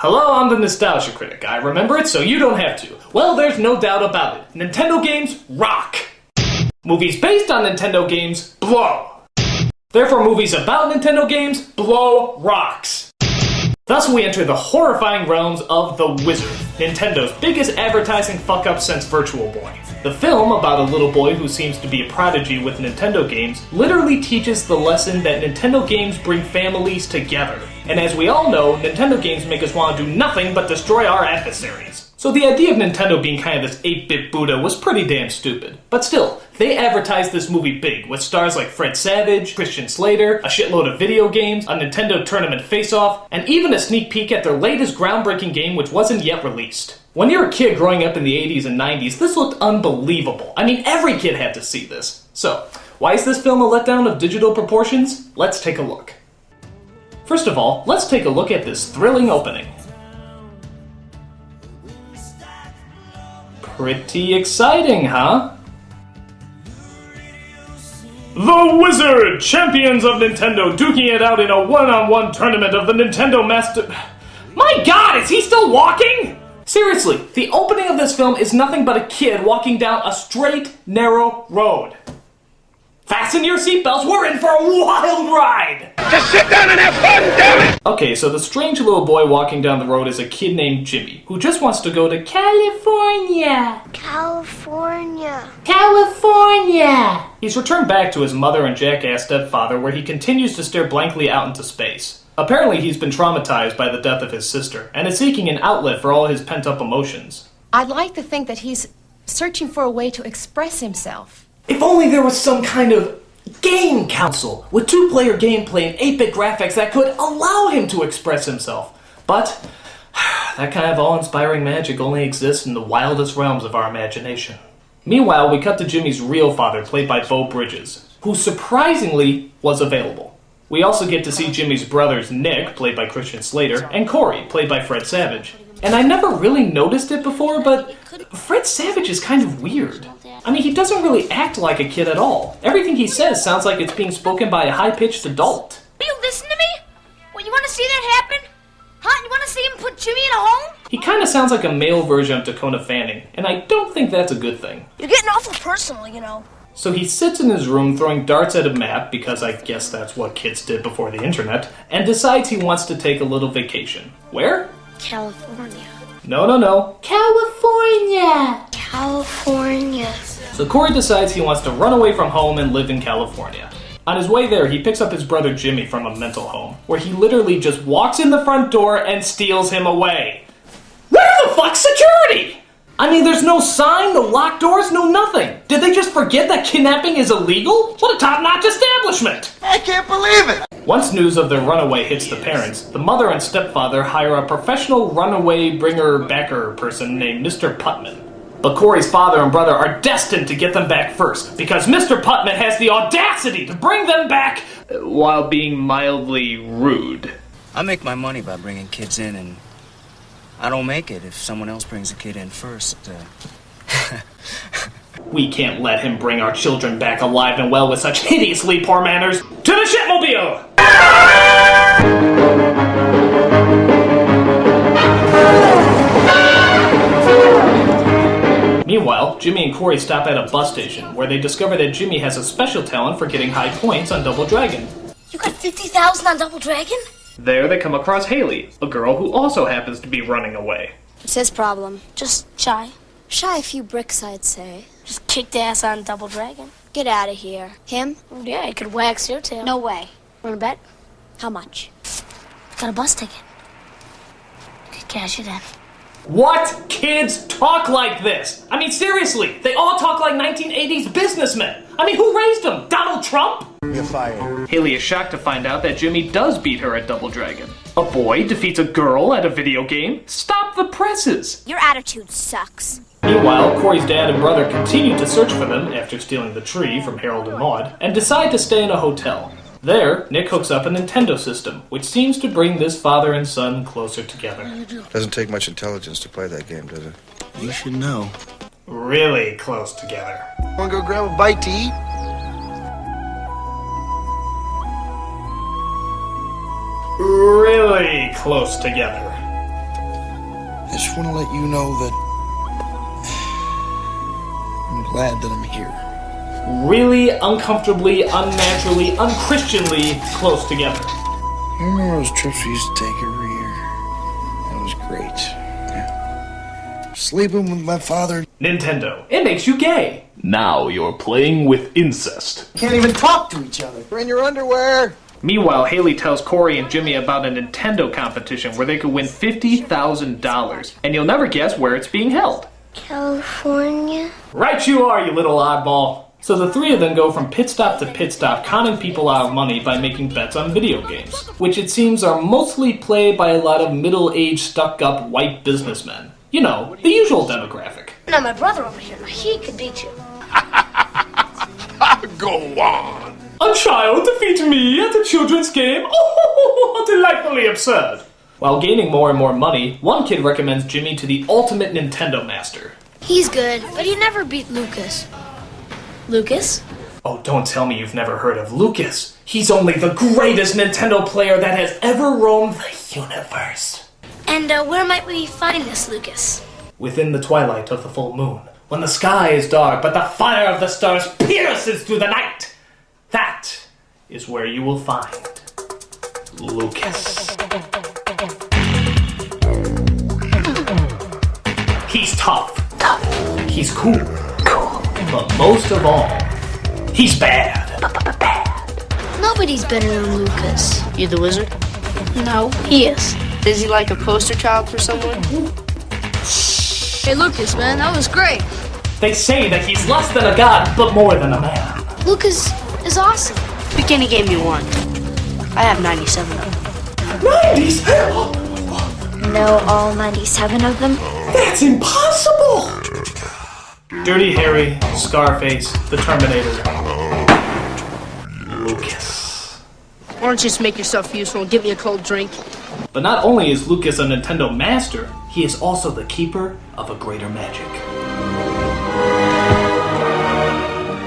Hello, I'm the Nostalgia Critic. I remember it, so you don't have to. Well, there's no doubt about it. Nintendo games rock. Movies based on Nintendo games blow. Therefore, movies about Nintendo games blow rocks. Thus, we enter the horrifying realms of The Wizard, Nintendo's biggest advertising fuck-up since Virtual Boy. The film, about a little boy who seems to be a prodigy with Nintendo games, literally teaches the lesson that Nintendo games bring families together. And as we all know, Nintendo games make us want to do nothing but destroy our adversaries. So the idea of Nintendo being kind of this 8-bit Buddha was pretty damn stupid. But still, they advertised this movie big, with stars like Fred Savage, Christian Slater, a shitload of video games, a Nintendo Tournament face-off, and even a sneak peek at their latest groundbreaking game which wasn't yet released. When you're a kid growing up in the 80s and 90s, this looked unbelievable. I mean, every kid had to see this. So, why is this film a letdown of digital proportions? Let's take a look. First of all, let's take a look at this thrilling opening. Pretty exciting, huh? The Wizard! Champions of Nintendo duking it out in a one-on-one tournament of the Nintendo Master... My god, is he still walking? Seriously, the opening of this film is nothing but a kid walking down a straight, narrow road. Fasten your seatbelts, we're in for a wild ride! Just sit down and have fun, damn it! Okay, so the strange little boy walking down the road is a kid named Jimmy, who just wants to go to California. California! He's returned back to his mother and jackass stepfather, where he continues to stare blankly out into space. Apparently he's been traumatized by the death of his sister, and is seeking an outlet for all his pent-up emotions. I'd like to think that he's searching for a way to express himself. If only there was some kind of game console with 2-player gameplay and 8-bit graphics that could allow him to express himself. But that kind of awe-inspiring magic only exists in the wildest realms of our imagination. Meanwhile, we cut to Jimmy's real father, played by Beau Bridges, who surprisingly was available. We also get to see Jimmy's brothers Nick, played by Christian Slater, and Corey, played by Fred Savage. And I never really noticed it before, but Fred Savage is kind of weird. I mean, he doesn't really act like a kid at all. Everything he says sounds like it's being spoken by a high-pitched adult. Will you listen to me? Well, you want to see that happen? Huh? You want to see him put Jimmy in a home? He kind of sounds like a male version of Dakota Fanning, and I don't think that's a good thing. You're getting awful personal, you know. So he sits in his room throwing darts at a map, because I guess that's what kids did before the internet, and decides he wants to take a little vacation. Where? California. No. California! California. So Corey decides he wants to run away from home and live in California. On his way there, he picks up his brother Jimmy from a mental home, where he literally just walks in the front door and steals him away. Where the fuck's security? I mean, there's no sign, no locked doors, no nothing. Did they just forget that kidnapping is illegal? What a top-notch establishment! I can't believe it! Once news of their runaway hits the parents, the mother and stepfather hire a professional runaway bringer-backer person named Mr. Putman. But Corey's father and brother are destined to get them back first, because Mr. Putman has the audacity to bring them back while being mildly rude. I make my money by bringing kids in, and I don't make it if someone else brings a kid in first. We can't let him bring our children back alive and well with such hideously poor manners. To the shipmobile! Meanwhile, Jimmy and Corey stop at a bus station, where they discover that Jimmy has a special talent for getting high points on Double Dragon. You got 50,000 on Double Dragon? There they come across Haley, a girl who also happens to be running away. It's his problem. Just shy. Shy a few bricks, I'd say. Just kicked ass on Double Dragon. Get out of here. Him? Yeah, he could wax your tail. No way. Wanna bet? How much? Got a bus ticket. Could cash it in. What kids talk like this? I mean, seriously, they all talk like 1980s businessmen. I mean, who raised them? Donald Trump? You're fired. Haley is shocked to find out that Jimmy does beat her at Double Dragon. A boy defeats a girl at a video game? Stop the presses! Your attitude sucks. Meanwhile, Corey's dad and brother continue to search for them after stealing the tree from Harold and Maude, and decide to stay in a hotel. There, Nick hooks up a Nintendo system, which seems to bring this father and son closer together. Doesn't take much intelligence to play that game, does it? You should know. Really close together. Wanna go grab a bite to eat? Really close together. I just want to let you know that I'm glad that I'm here. Really uncomfortably, unnaturally, unchristianly close together. You remember those trips we used to take every year? That was great. Yeah. Sleeping with my father. Nintendo. It makes you gay. Now you're playing with incest. Can't even talk to each other. You're in your underwear. Meanwhile, Haley tells Corey and Jimmy about a Nintendo competition where they could win $50,000. And you'll never guess where it's being held. California? Right you are, you little oddball. So the three of them go from pit stop to pit stop, conning people out of money by making bets on video games, which it seems are mostly played by a lot of middle-aged, stuck-up white businessmen. You know, the usual demographic. Now my brother over here, he could beat you. Go on. A child defeats me at a children's game? Oh, delightfully absurd. While gaining more and more money, one kid recommends Jimmy to the ultimate Nintendo master. He's good, but he never beat Lucas. Lucas? Oh, don't tell me you've never heard of Lucas. He's only the greatest Nintendo player that has ever roamed the universe. And where might we find this Lucas? Within the twilight of the full moon, when the sky is dark but the fire of the stars pierces through the night, that is where you will find Lucas. He's tough. He's cool. But most of all, he's bad. Nobody's better than Lucas. You the wizard? No, he is. Is he like a poster child for someone? Hey Lucas, man, that was great. They say that he's less than a god, but more than a man. Lucas is awesome. Pick any game you want. I have 97 of them. 90s? Know all 97 of them? That's impossible! Dirty Harry, Scarface, the Terminator. Lucas. Why don't you just make yourself useful and give me a cold drink? But not only is Lucas a Nintendo master, he is also the keeper of a greater magic.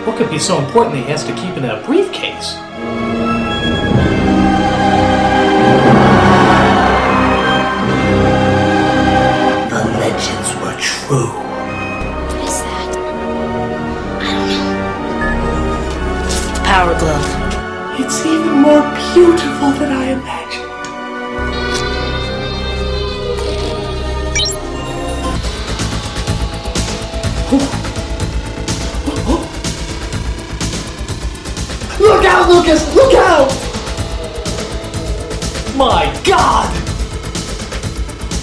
What could be so important that he has to keep it in a briefcase? The legends were true. What is that? Power glove. It's even more beautiful than I imagined. Look out, Lucas! Look out! My God!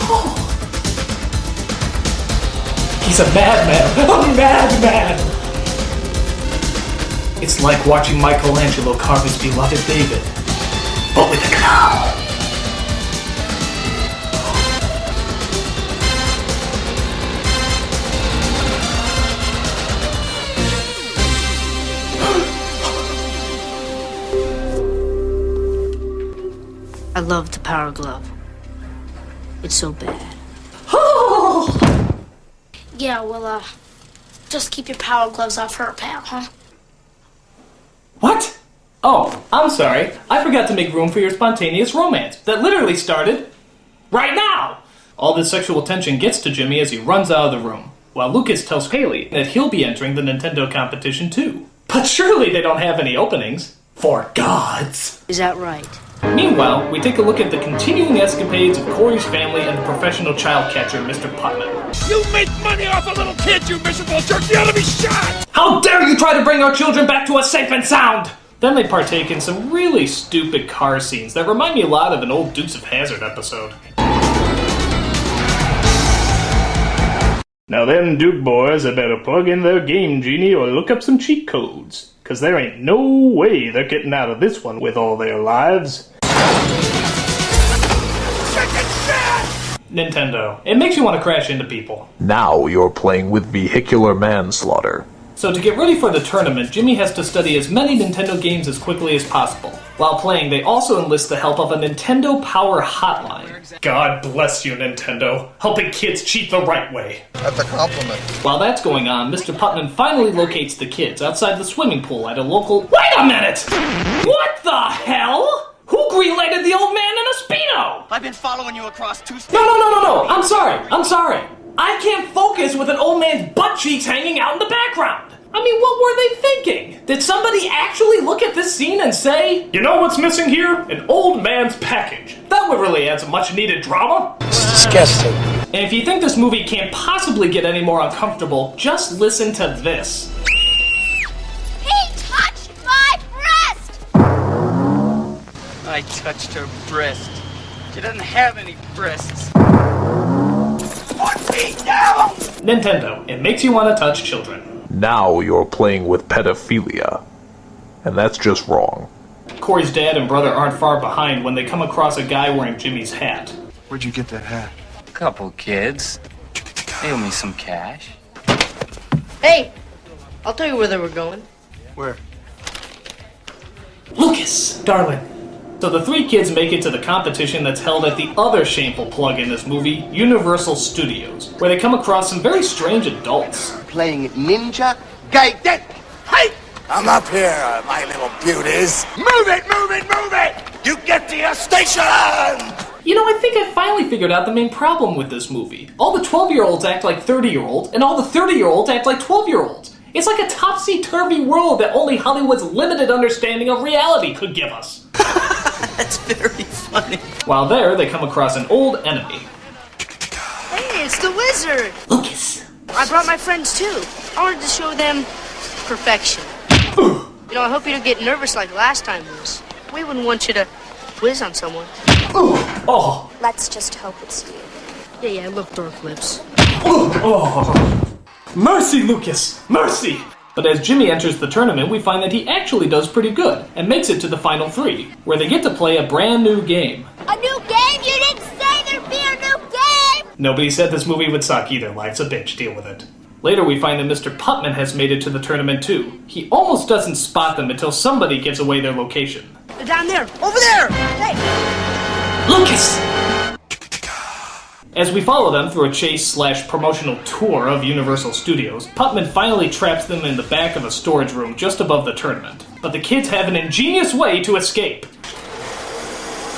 Oh. He's a madman! A madman! It's like watching Michelangelo carve his beloved David, but with a cow. I love the power glove. It's so bad. Yeah, well, just keep your power gloves off her, pal, huh? What? Oh, I'm sorry. I forgot to make room for your spontaneous romance that literally started right now. All this sexual tension gets to Jimmy as he runs out of the room, while Lucas tells Haley that he'll be entering the Nintendo competition too. But surely they don't have any openings. For gods. Is that right? Meanwhile, we take a look at the continuing escapades of Corey's family and the professional child catcher, Mr. Putnam. You make money off a little kid, you miserable jerk! You ought to be shot! How dare you try to bring our children back to us safe and sound! Then they partake in some really stupid car scenes that remind me a lot of an old Dukes of Hazzard episode. Now them Duke boys had better plug in their Game Genie or look up some cheat codes, cause there ain't no way they're getting out of this one with all their lives. Nintendo. It makes you want to crash into people. Now you're playing with vehicular manslaughter. So to get ready for the tournament, Jimmy has to study as many Nintendo games as quickly as possible. While playing, they also enlist the help of a Nintendo Power Hotline. God bless you, Nintendo. Helping kids cheat the right way. That's a compliment. While that's going on, Mr. Putnam finally locates the kids outside the swimming pool at a local... Wait a minute! What the hell? Who greenlighted the old man in a Speedo? I've been following you across 2 states. No. I'm sorry. I can't focus with an old man's butt cheeks hanging out in the background. I mean, what were they thinking? Did somebody actually look at this scene and say, you know what's missing here? An old man's package. That would really add some much needed drama. It's disgusting. And if you think this movie can't possibly get any more uncomfortable, just listen to this. He touched my breast! I touched her breast. She doesn't have any breasts. Put me down! Nintendo, it makes you want to touch children. Now you're playing with pedophilia. And that's just wrong. Corey's dad and brother aren't far behind when they come across a guy wearing Jimmy's hat. Where'd you get that hat? Couple kids. They owe me some cash. Hey, I'll tell you where they were going. Where? Lucas, darling. So the three kids make it to the competition that's held at the other shameful plug in this movie, Universal Studios, where they come across some very strange adults. Playing ninja gaiden. Hey! I'm up here, my little beauties. Move it! You get to your station! You know, I think I finally figured out the main problem with this movie. All the 12-year-olds act like 30-year-olds, and all the 30-year-olds act like 12-year-olds. It's like a topsy-turvy world that only Hollywood's limited understanding of reality could give us. That's very funny. While there, they come across an old enemy. Hey, it's the wizard. Lucas. I brought my friends too. I wanted to show them perfection. You know, I hope you don't get nervous like last time, Moose. We wouldn't want you to whiz on someone. Oh. Let's just hope it's you. Yeah, look, Dork Lips. Oh. Mercy, Lucas! Mercy! But as Jimmy enters the tournament, we find that he actually does pretty good, and makes it to the final three, where they get to play a brand new game. A new game? You didn't say there'd be a new game! Nobody said this movie would suck either. Life's a bitch. Deal with it. Later, we find that Mr. Putman has made it to the tournament too. He almost doesn't spot them until somebody gives away their location. They're down there. Over there! Hey! Lucas! As we follow them through a chase/promotional tour of Universal Studios, Putman finally traps them in the back of a storage room just above the tournament. But the kids have an ingenious way to escape.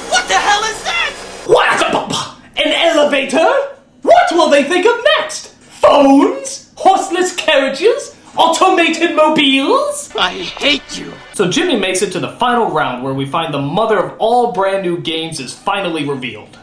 What the hell is that? What? An elevator? What will they think of next? Phones? Horseless carriages? Automated mobiles? I hate you. So Jimmy makes it to the final round where we find the mother of all brand new games is finally revealed.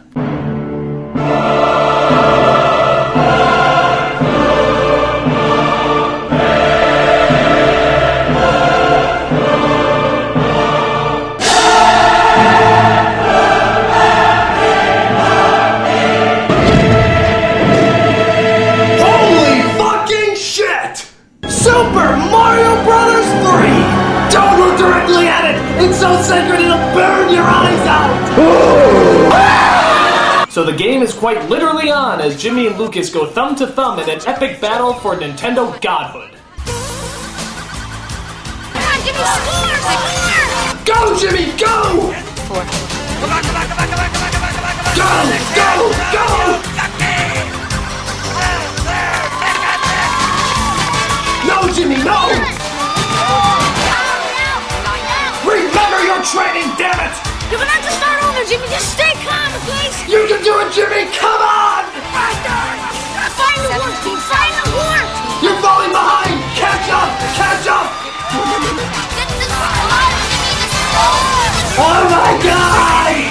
Super Mario Brothers 3! Don't look directly at it! It's so sacred it'll burn your eyes out! So the game is quite literally on as Jimmy and Lucas go thumb to thumb in an epic battle for Nintendo godhood. Come on, Jimmy, score! Go, Jimmy, go! Come on. Go! No, Jimmy, no! Remember your training, damn it! You're gonna have to start over, Jimmy. Just stay calm, please. You can do it, Jimmy! Come on! Find the warp, team. Find the warp. You're falling behind! Catch up! Catch up! Get the score, Jimmy. The score. Oh my God!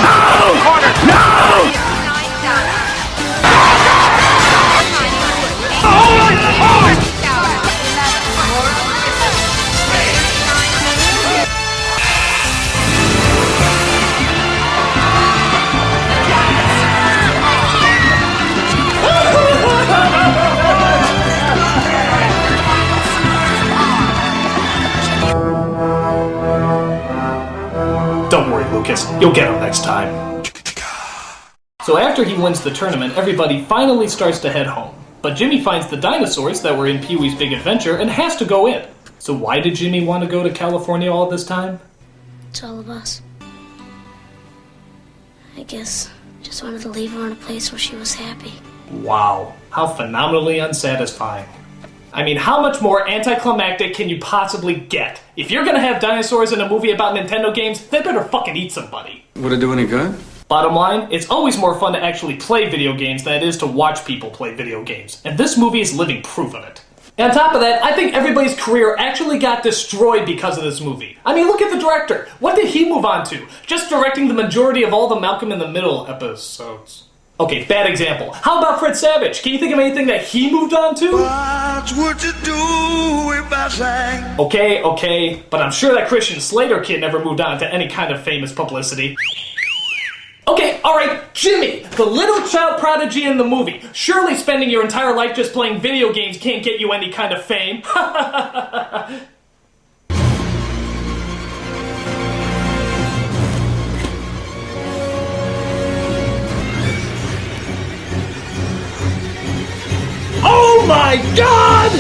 No! Corner! No! Don't worry, Lucas. You'll get him next time. So after he wins the tournament, everybody finally starts to head home. But Jimmy finds the dinosaurs that were in Pee-wee's Big Adventure and has to go in. So why did Jimmy want to go to California all this time? It's all of us. I guess just wanted to leave her in a place where she was happy. Wow, how phenomenally unsatisfying. I mean, how much more anticlimactic can you possibly get? If you're gonna have dinosaurs in a movie about Nintendo games, they better fucking eat somebody. Would it do any good? Bottom line, it's always more fun to actually play video games than it is to watch people play video games. And this movie is living proof of it. And on top of that, I think everybody's career actually got destroyed because of this movie. I mean, look at the director. What did he move on to? Just directing the majority of all the Malcolm in the Middle episodes. Okay, bad example. How about Fred Savage? Can you think of anything that he moved on to? What would you do if I sang? Okay, but I'm sure that Christian Slater kid never moved on to any kind of famous publicity. Okay, alright, Jimmy, the little child prodigy in the movie. Surely spending your entire life just playing video games can't get you any kind of fame. Oh my God!